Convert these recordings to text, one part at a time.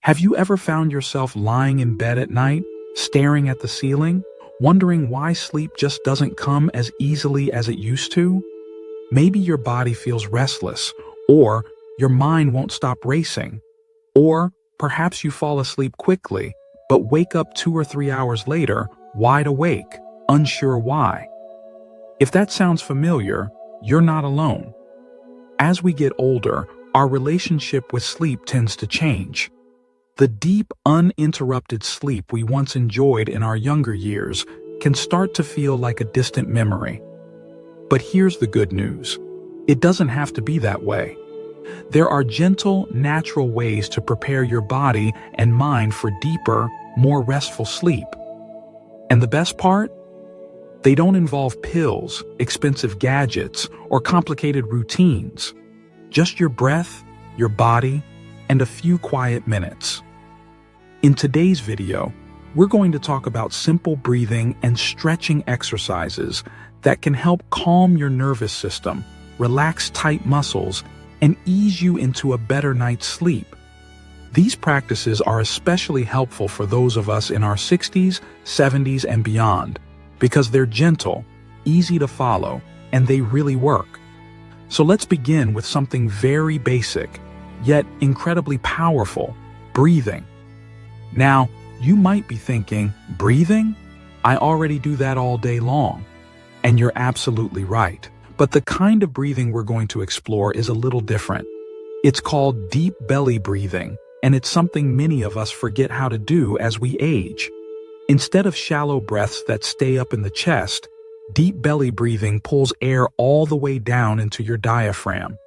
Have you ever found yourself lying in bed at night, staring at the ceiling, wondering why sleep just doesn't come as easily as it used to? Maybe your body feels restless, or your mind won't stop racing, or perhaps you fall asleep quickly, but wake up 2 or 3 hours later, wide awake, unsure why. If that sounds familiar, you're not alone. As we get older, our relationship with sleep tends to change. The deep, uninterrupted sleep we once enjoyed in our younger years can start to feel like a distant memory. But here's the good news. It doesn't have to be that way. There are gentle, natural ways to prepare your body and mind for deeper, more restful sleep. And the best part? They don't involve pills, expensive gadgets, or complicated routines. Just your breath, your body, and a few quiet minutes. In today's video, we're going to talk about simple breathing and stretching exercises that can help calm your nervous system, relax tight muscles, and ease you into a better night's sleep. These practices are especially helpful for those of us in our 60s, 70s, and beyond, because they're gentle, easy to follow, and they really work. So let's begin with something very basic, yet incredibly powerful: breathing. Now, you might be thinking, breathing? I already do that all day long. And you're absolutely right. But the kind of breathing we're going to explore is a little different. It's called deep belly breathing, and it's something many of us forget how to do as we age. Instead of shallow breaths that stay up in the chest, deep belly breathing pulls air all the way down into your diaphragm.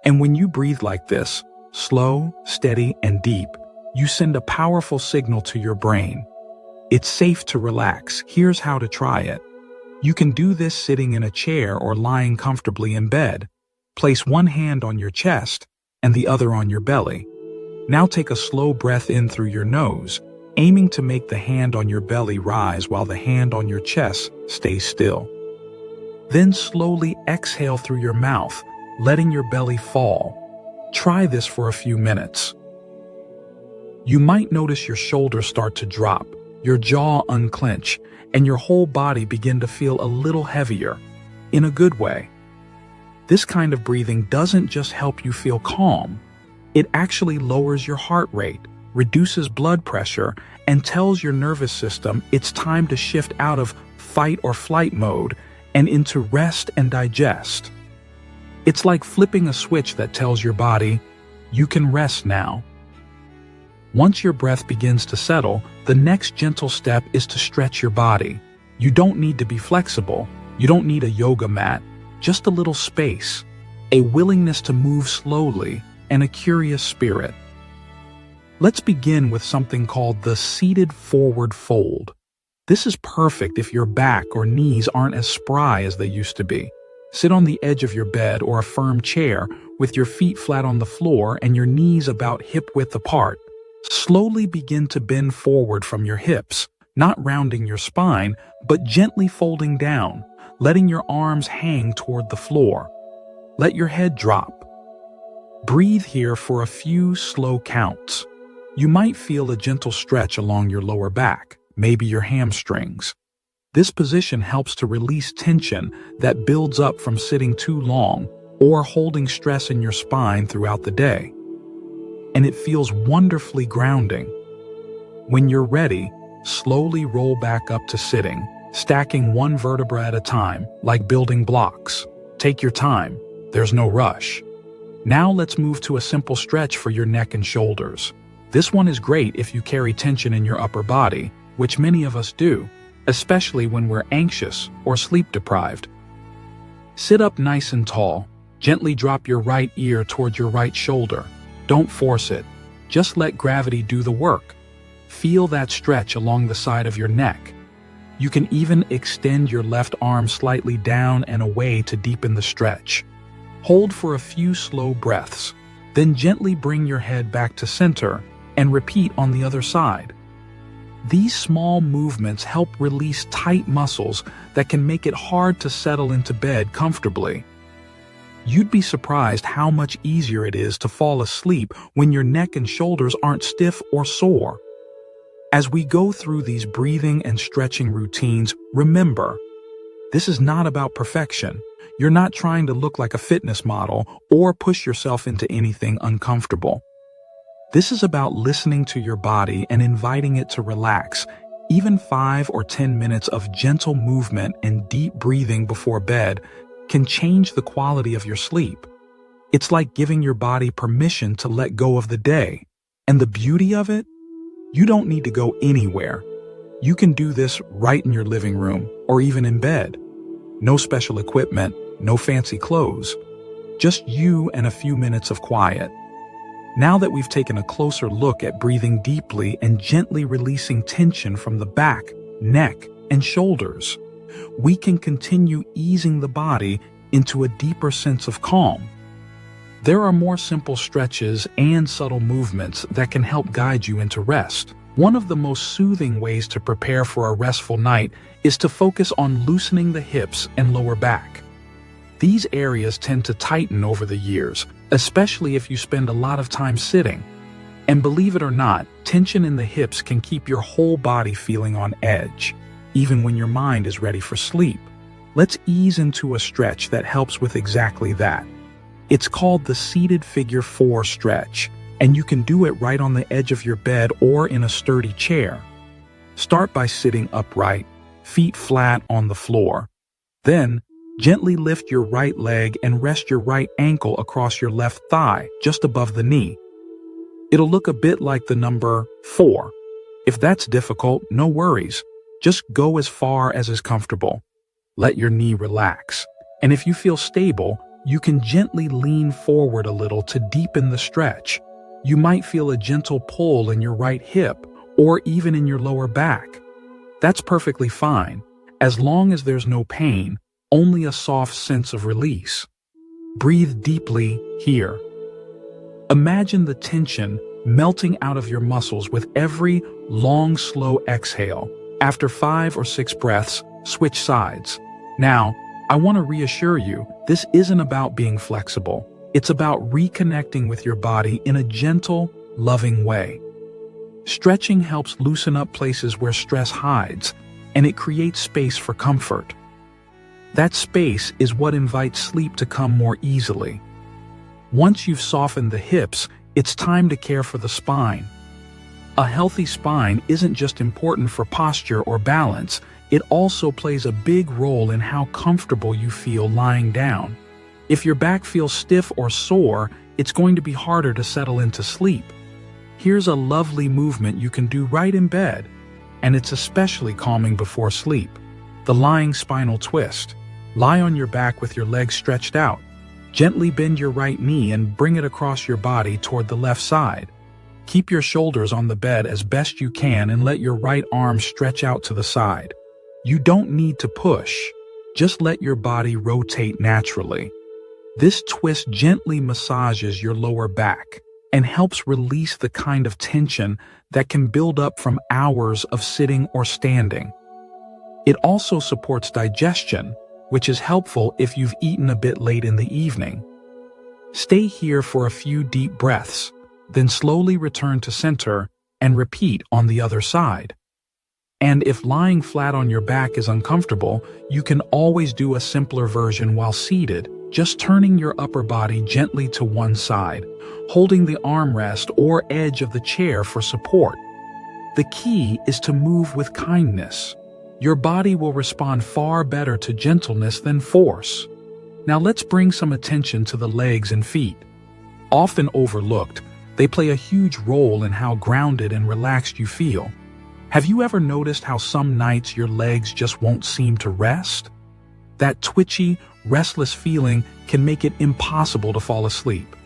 And when you breathe like this, slow, steady, and deep, you send a powerful signal to your brain. It's safe to relax. Here's how to try it. You can do this sitting in a chair or lying comfortably in bed. Place one hand on your chest and the other on your belly. Now take a slow breath in through your nose, aiming to make the hand on your belly rise while the hand on your chest stays still. Then slowly exhale through your mouth, letting your belly fall. Try this for a few minutes. You might notice your shoulders start to drop, your jaw unclench, and your whole body begin to feel a little heavier, in a good way. This kind of breathing doesn't just help you feel calm. It actually lowers your heart rate, reduces blood pressure, and tells your nervous system it's time to shift out of fight or flight mode and into rest and digest. It's like flipping a switch that tells your body, you can rest now. Once your breath begins to settle, the next gentle step is to stretch your body. You don't need to be flexible. You don't need a yoga mat. Just a little space, a willingness to move slowly, and a curious spirit. Let's begin with something called the seated forward fold. This is perfect if your back or knees aren't as spry as they used to be. Sit on the edge of your bed or a firm chair with your feet flat on the floor and your knees about hip-width apart. Slowly begin to bend forward from your hips, not rounding your spine, but gently folding down, letting your arms hang toward the floor. Let your head drop. Breathe here for a few slow counts. You might feel a gentle stretch along your lower back, maybe your hamstrings. This position helps to release tension that builds up from sitting too long or holding stress in your spine throughout the day. And it feels wonderfully grounding. When you're ready, slowly roll back up to sitting, stacking one vertebra at a time, like building blocks. Take your time. There's no rush. Now let's move to a simple stretch for your neck and shoulders. This one is great if you carry tension in your upper body, which many of us do, especially when we're anxious or sleep deprived. Sit up nice and tall. Gently drop your right ear toward your right shoulder. Don't force it. Just let gravity do the work. Feel that stretch along the side of your neck. You can even extend your left arm slightly down and away to deepen the stretch. Hold for a few slow breaths, then gently bring your head back to center and repeat on the other side. These small movements help release tight muscles that can make it hard to settle into bed comfortably. You'd be surprised how much easier it is to fall asleep when your neck and shoulders aren't stiff or sore. As we go through these breathing and stretching routines, remember, this is not about perfection. You're not trying to look like a fitness model or push yourself into anything uncomfortable. This is about listening to your body and inviting it to relax. Even 5 or 10 minutes of gentle movement and deep breathing before bed can change the quality of your sleep. It's like giving your body permission to let go of the day. And the beauty of it? You don't need to go anywhere. You can do this right in your living room or even in bed. No special equipment, no fancy clothes. Just you and a few minutes of quiet. Now that we've taken a closer look at breathing deeply and gently releasing tension from the back, neck, and shoulders, we can continue easing the body into a deeper sense of calm. There are more simple stretches and subtle movements that can help guide you into rest. One of the most soothing ways to prepare for a restful night is to focus on loosening the hips and lower back. These areas tend to tighten over the years, especially if you spend a lot of time sitting. And believe it or not, tension in the hips can keep your whole body feeling on edge, even when your mind is ready for sleep. Let's ease into a stretch that helps with exactly that. It's called the seated figure 4 stretch, and you can do it right on the edge of your bed or in a sturdy chair. Start by sitting upright, feet flat on the floor. Then, gently lift your right leg and rest your right ankle across your left thigh, just above the knee. It'll look a bit like the number 4. If that's difficult, no worries. Just go as far as is comfortable. Let your knee relax. And if you feel stable, you can gently lean forward a little to deepen the stretch. You might feel a gentle pull in your right hip or even in your lower back. That's perfectly fine, as long as there's no pain, only a soft sense of release. Breathe deeply here. Imagine the tension melting out of your muscles with every long, slow exhale. After 5 or 6 breaths, switch sides. Now, I want to reassure you, this isn't about being flexible. It's about reconnecting with your body in a gentle, loving way. Stretching helps loosen up places where stress hides, and it creates space for comfort. That space is what invites sleep to come more easily. Once you've softened the hips, it's time to care for the spine. A healthy spine isn't just important for posture or balance, it also plays a big role in how comfortable you feel lying down. If your back feels stiff or sore, it's going to be harder to settle into sleep. Here's a lovely movement you can do right in bed, and it's especially calming before sleep. The lying spinal twist. Lie on your back with your legs stretched out. Gently bend your right knee and bring it across your body toward the left side. Keep your shoulders on the bed as best you can and let your right arm stretch out to the side. You don't need to push. Just let your body rotate naturally. This twist gently massages your lower back and helps release the kind of tension that can build up from hours of sitting or standing. It also supports digestion, which is helpful if you've eaten a bit late in the evening. Stay here for a few deep breaths, then slowly return to center and repeat on the other side. And if lying flat on your back is uncomfortable, you can always do a simpler version while seated, just turning your upper body gently to one side, holding the armrest or edge of the chair for support. The key is to move with kindness. Your body will respond far better to gentleness than force. Now let's bring some attention to the legs and feet. Often overlooked, they play a huge role in how grounded and relaxed you feel. Have you ever noticed how some nights your legs just won't seem to rest? That twitchy, restless feeling can make it impossible to fall asleep.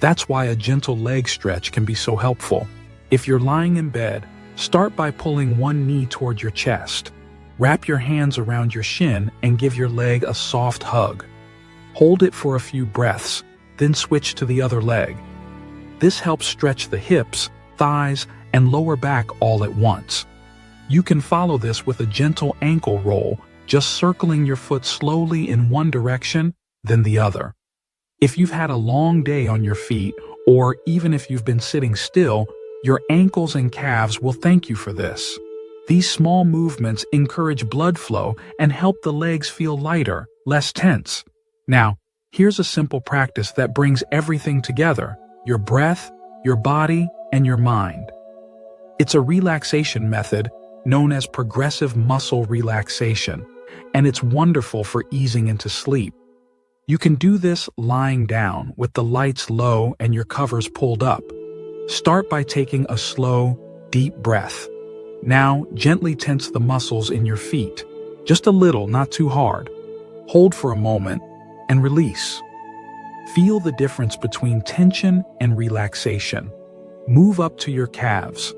That's why a gentle leg stretch can be so helpful. If you're lying in bed, start by pulling one knee toward your chest. Wrap your hands around your shin and give your leg a soft hug. Hold it for a few breaths, then switch to the other leg. This helps stretch the hips, thighs, and lower back all at once. You can follow this with a gentle ankle roll, just circling your foot slowly in one direction, then the other. If you've had a long day on your feet, or even if you've been sitting still, your ankles and calves will thank you for this. These small movements encourage blood flow and help the legs feel lighter, less tense. Now, here's a simple practice that brings everything together: your breath, your body, and your mind. It's a relaxation method known as progressive muscle relaxation, and it's wonderful for easing into sleep. You can do this lying down with the lights low and your covers pulled up. Start by taking a slow, deep breath. Now, gently tense the muscles in your feet. Just a little, not too hard. Hold for a moment and release. Feel the difference between tension and relaxation. Move up to your calves.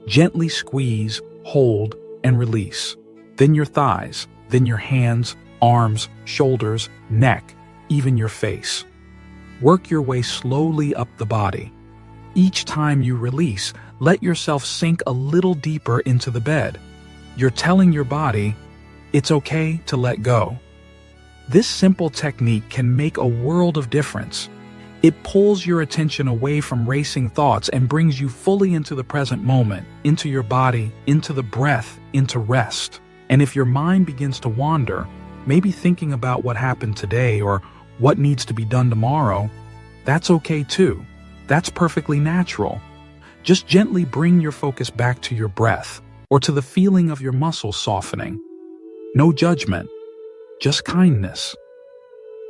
Gently squeeze, hold, and release. Then your thighs, then your hands, arms, shoulders, neck, even your face. Work your way slowly up the body. Each time you release, let yourself sink a little deeper into the bed. You're telling your body, it's okay to let go. This simple technique can make a world of difference. It pulls your attention away from racing thoughts and brings you fully into the present moment, into your body, into the breath, into rest. And if your mind begins to wander, maybe thinking about what happened today or what needs to be done tomorrow, that's okay too. That's perfectly natural. Just gently bring your focus back to your breath or to the feeling of your muscles softening. No judgment, just kindness.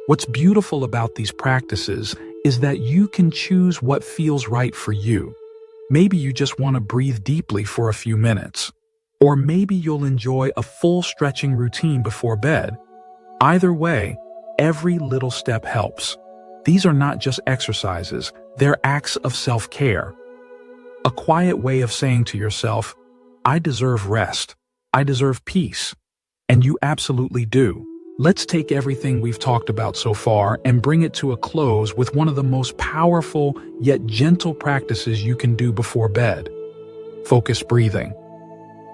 What's beautiful about these practices is that you can choose what feels right for you. Maybe you just want to breathe deeply for a few minutes. Or maybe you'll enjoy a full stretching routine before bed. Either way, every little step helps. These are not just exercises, they're acts of self-care. A quiet way of saying to yourself, I deserve rest, I deserve peace. And you absolutely do. Let's take everything we've talked about so far and bring it to a close with one of the most powerful yet gentle practices you can do before bed: focused breathing.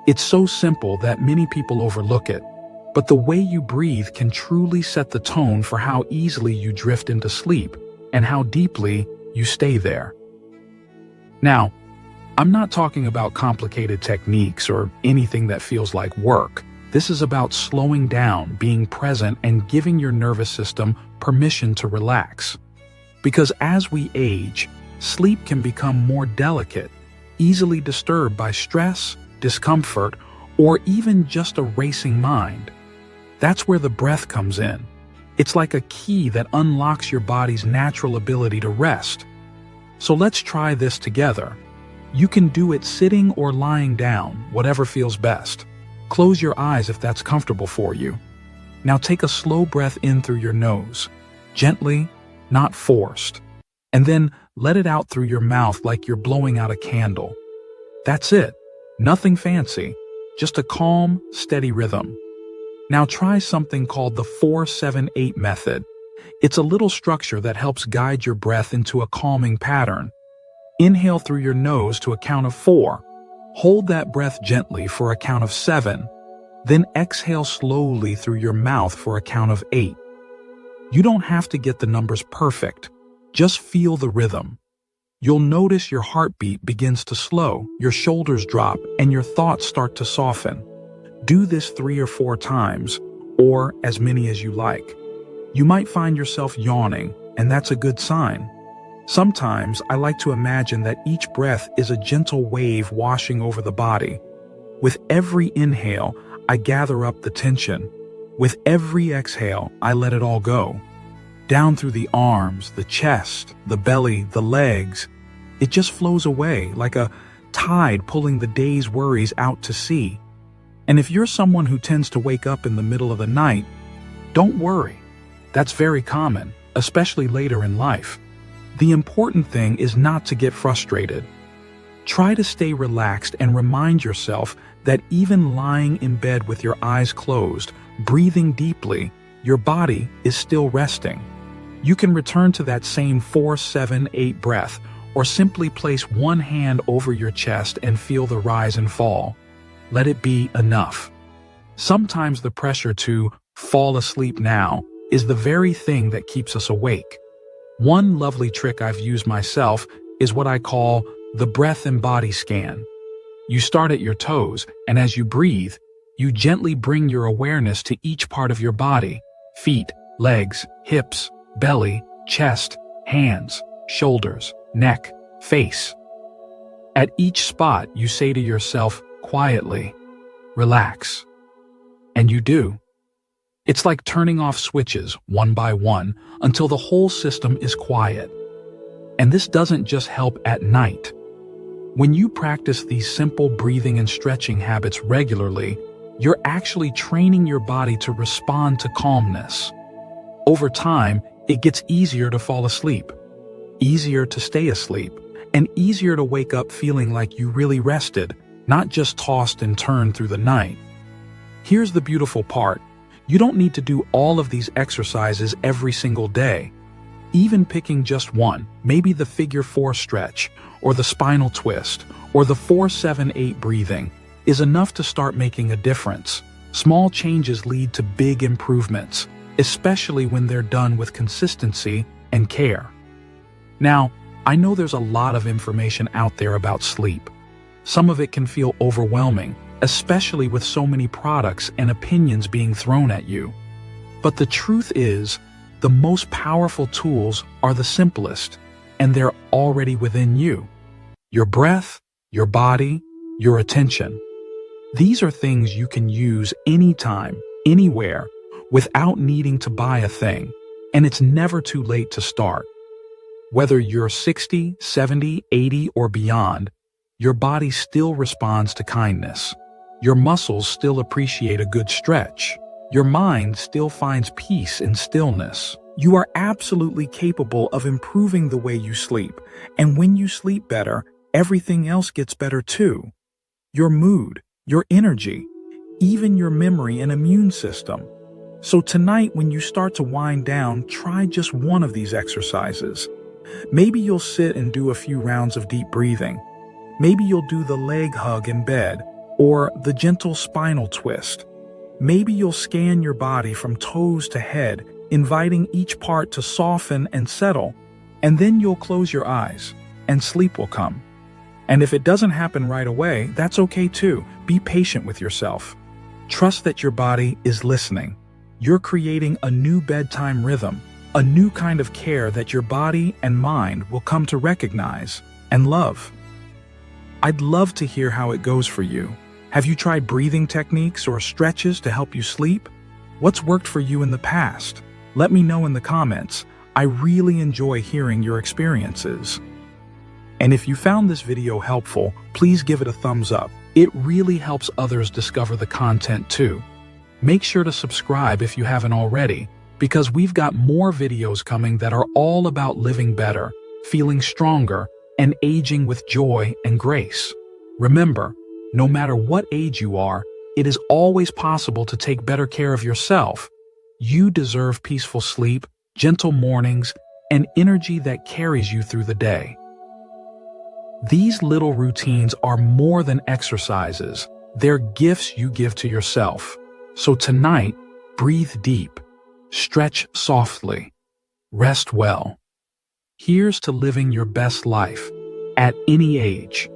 It's so simple that many people overlook it, but the way you breathe can truly set the tone for how easily you drift into sleep and how deeply you stay there. Now, I'm not talking about complicated techniques or anything that feels like work. This is about slowing down, being present, and giving your nervous system permission to relax. Because as we age, sleep can become more delicate, easily disturbed by stress, discomfort, or even just a racing mind. That's where the breath comes in. It's like a key that unlocks your body's natural ability to rest. So let's try this together. You can do it sitting or lying down, whatever feels best. Close your eyes if that's comfortable for you. Now take a slow breath in through your nose, gently, not forced, and then let it out through your mouth like you're blowing out a candle. That's it. Nothing fancy, just a calm, steady rhythm. Now try something called the 4-7-8 method. It's a little structure that helps guide your breath into a calming pattern. Inhale through your nose to a count of 4. Hold that breath gently for a count of 7. Then exhale slowly through your mouth for a count of 8. You don't have to get the numbers perfect. Just feel the rhythm. You'll notice your heartbeat begins to slow, your shoulders drop, and your thoughts start to soften. Do this 3 or 4 times, or as many as you like. You might find yourself yawning, and that's a good sign. Sometimes I like to imagine that each breath is a gentle wave washing over the body. With every inhale, I gather up the tension. With every exhale, I let it all go. Down through the arms, the chest, the belly, the legs. It just flows away like a tide pulling the day's worries out to sea. And if you're someone who tends to wake up in the middle of the night, don't worry. That's very common, especially later in life. The important thing is not to get frustrated. Try to stay relaxed and remind yourself that even lying in bed with your eyes closed, breathing deeply, your body is still resting. You can return to that same 4-7-8 breath, or simply place one hand over your chest and feel the rise and fall. Let it be enough. Sometimes the pressure to fall asleep now is the very thing that keeps us awake. One lovely trick I've used myself is what I call the breath and body scan. You start at your toes, and as you breathe, you gently bring your awareness to each part of your body: feet, legs, hips, belly, chest, hands, shoulders, neck, face. At each spot, you say to yourself quietly, "Relax." And you do. It's like turning off switches one by one until the whole system is quiet. And this doesn't just help at night. When you practice these simple breathing and stretching habits regularly, you're actually training your body to respond to calmness. Over time, it gets easier to fall asleep, easier to stay asleep, and easier to wake up feeling like you really rested, not just tossed and turned through the night. Here's the beautiful part. You don't need to do all of these exercises every single day. Even picking just one, maybe the figure 4 stretch, or the spinal twist, or the 4-7-8 breathing, is enough to start making a difference. Small changes lead to big improvements, especially when they're done with consistency and care. Now, I know there's a lot of information out there about sleep. Some of it can feel overwhelming, especially with so many products and opinions being thrown at you. But the truth is, the most powerful tools are the simplest, and they're already within you. Your breath, your body, your attention. These are things you can use anytime, anywhere, without needing to buy a thing, and it's never too late to start. Whether you're 60, 70, 80, or beyond, your body still responds to kindness. Your muscles still appreciate a good stretch. Your mind still finds peace in stillness. You are absolutely capable of improving the way you sleep, and when you sleep better, everything else gets better too. Your mood, your energy, even your memory and immune system. So tonight, when you start to wind down, try just one of these exercises. Maybe you'll sit and do a few rounds of deep breathing. Maybe you'll do the leg hug in bed, or the gentle spinal twist. Maybe you'll scan your body from toes to head, inviting each part to soften and settle, and then you'll close your eyes, and sleep will come. And if it doesn't happen right away, that's okay too. Be patient with yourself. Trust that your body is listening. You're creating a new bedtime rhythm, a new kind of care that your body and mind will come to recognize and love. I'd love to hear how it goes for you. Have you tried breathing techniques or stretches to help you sleep? What's worked for you in the past? Let me know in the comments. I really enjoy hearing your experiences. And if you found this video helpful, please give it a thumbs up. It really helps others discover the content too. Make sure to subscribe if you haven't already, because we've got more videos coming that are all about living better, feeling stronger, and aging with joy and grace. Remember, no matter what age you are, it is always possible to take better care of yourself. You deserve peaceful sleep, gentle mornings, and energy that carries you through the day. These little routines are more than exercises. They're gifts you give to yourself. So tonight, breathe deep, stretch softly, rest well. Here's to living your best life at any age.